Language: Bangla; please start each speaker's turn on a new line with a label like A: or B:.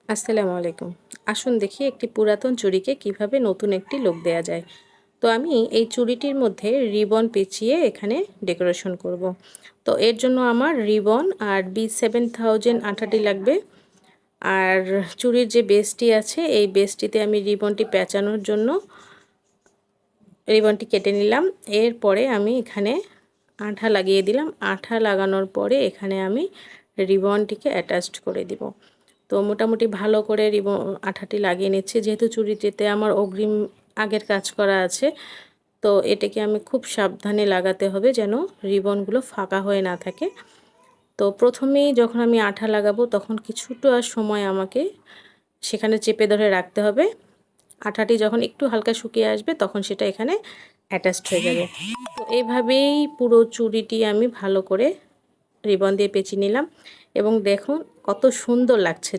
A: আসসালামু আলাইকুম। আসুন দেখি একটি পুরাতন চুড়িকে কিভাবে নতুন একটি লুক দেয়া যায়। তো আমি এই চুড়িটির মধ্যে রিবন পেঁচিয়ে এখানে ডেকোরেশন করব। তো এর জন্য আমার রিবন আর B7000 আঠাটি লাগবে। আর চুড়ির যে বেসটি আছে এই বেসটিতে আমি রিবনটি পেঁচানোর জন্য রিবনটি কেটে নিলাম। এরপরে আমি এখানে আঠা লাগিয়ে দিলাম। আঠা লাগানোর পরে এখানে আমি রিবনটিকে অ্যাটাচড করে দিব। তো মোটামুটি ভালো করে আঠাটি লাগিয়ে নিচ্ছি, যেহেতু চুড়িটিতে আমার অগ্রিম আগের কাজ করা আছে। তো এটাকে আমি খুব সাবধানে লাগাতে হবে যেন রিবনগুলো ফাঁকা হয়ে না থাকে। তো প্রথমেই যখন আমি আঠা লাগাবো তখন কিছুটা সময় আমাকে সেখানে চেপে ধরে রাখতে হবে। আঠাটি যখন একটু হালকা শুকিয়ে আসবে তখন সেটা এখানে অ্যাটাচড হয়ে যাবে। তো এইভাবেই পুরো চুড়িটি আমি ভালো করে রিবন দিয়ে পেঁচিয়ে নিলাম এবং দেখুন কত সুন্দর লাগছে।